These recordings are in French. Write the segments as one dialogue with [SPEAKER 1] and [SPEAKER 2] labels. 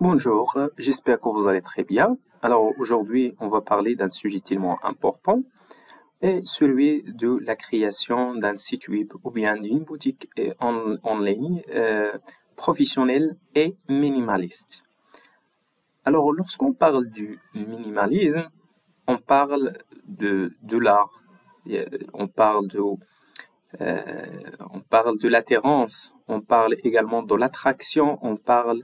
[SPEAKER 1] Bonjour, j'espère que vous allez très bien. Alors aujourd'hui, on va parler d'un sujet tellement important, et celui de la création d'un site web ou bien d'une boutique en ligne professionnelle et minimaliste. Alors lorsqu'on parle du minimalisme, on parle de l'art, on parle de l'attirance, on parle également de l'attraction, on parle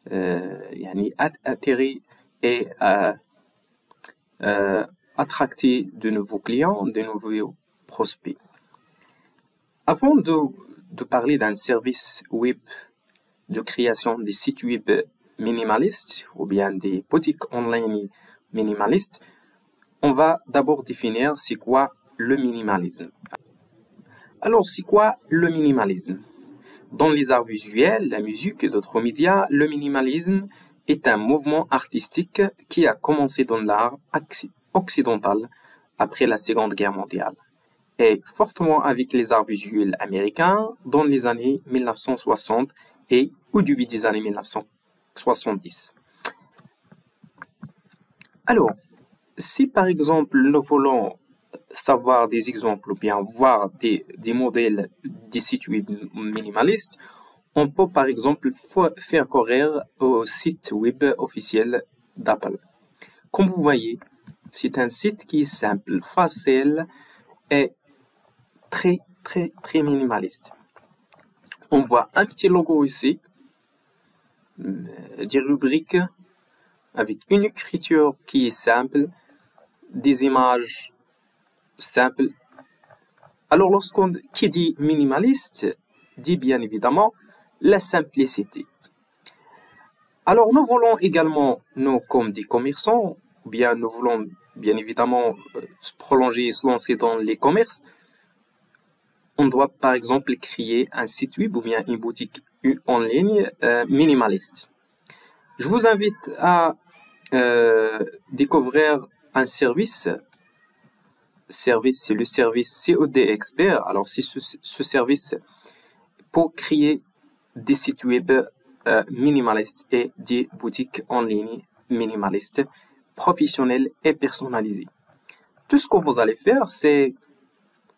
[SPEAKER 1] يعني attirer et attracter de nouveaux clients, de nouveaux prospects. Avant de parler d'un service web de création des sites web minimalistes ou bien des boutiques online minimalistes, on va d'abord définir c'est quoi le minimalisme. Alors, c'est quoi le minimalisme? Dans les arts visuels, la musique et d'autres médias, le minimalisme est un mouvement artistique qui a commencé dans l'art occidental après la Seconde Guerre mondiale et fortement avec les arts visuels américains dans les années 1960 et au début des années 1970. Alors, si par exemple nous voulons savoir des exemples ou bien voir des modèles des sites web minimalistes, on peut par exemple faire courir au site web officiel d'Apple. Comme vous voyez, c'est un site qui est simple, facile et très minimaliste. On voit un petit logo ici, des rubriques avec une écriture qui est simple, des images simples. Alors qui dit minimaliste dit bien évidemment la simplicité. Alors nous voulons également, nous comme des commerçants, ou bien nous voulons bien évidemment se prolonger et se lancer dans les commerces, on doit par exemple créer un site web ou bien une boutique en ligne minimaliste. Je vous invite à découvrir un service. C'est le service COD Expert. Alors c'est ce service pour créer des sites web minimalistes et des boutiques en ligne minimalistes, professionnelles et personnalisées. Tout ce que vous allez faire, c'est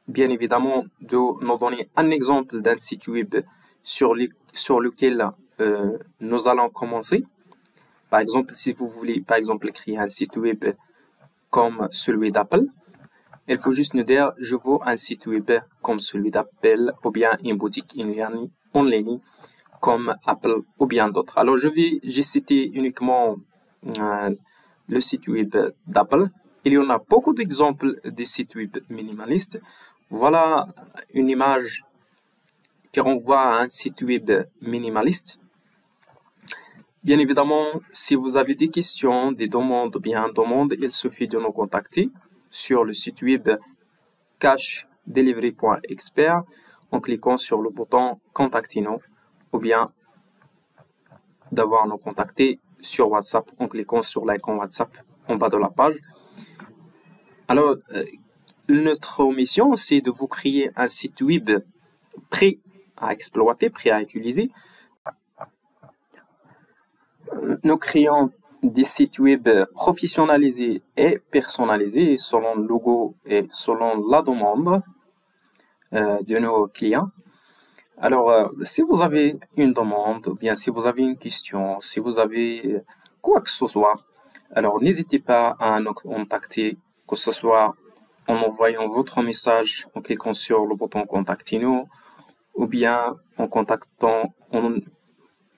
[SPEAKER 1] bien évidemment de nous donner un exemple d'un site web sur lequel nous allons commencer. Par exemple, si vous voulez par exemple créer un site web comme celui d'Apple, il faut juste nous dire je veux un site web comme celui d'Apple ou bien une boutique en ligne comme Apple ou bien d'autres. Alors j'ai cité uniquement le site web d'Apple. Il y en a beaucoup d'exemples des sites web minimalistes. Voilà une image qui renvoie à un site web minimaliste. Bien évidemment, si vous avez des questions, des demandes ou bien une demande, il suffit de nous contacter sur le site web cashdelivery.expert en cliquant sur le bouton Contactez-nous ou bien d'avoir nous contacter sur WhatsApp en cliquant sur l'icône WhatsApp en bas de la page. Alors, notre mission, c'est de vous créer un site web prêt à exploiter, prêt à utiliser. Nous créons des sites web professionnalisés et personnalisés selon le logo et selon la demande de nos clients. Alors, si vous avez une demande, ou bien si vous avez une question, si vous avez quoi que ce soit, alors n'hésitez pas à nous contacter, que ce soit en envoyant votre message en cliquant sur le bouton Contactez-nous, ou bien en contactant,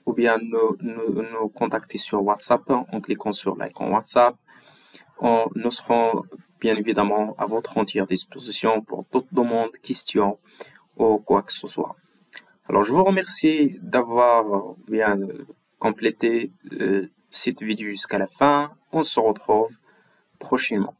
[SPEAKER 1] ou bien nous contacter sur WhatsApp en cliquant sur l'icône WhatsApp. Nous serons bien évidemment à votre entière disposition pour toute demande, question ou quoi que ce soit. Alors, je vous remercie d'avoir bien complété cette vidéo jusqu'à la fin. On se retrouve prochainement.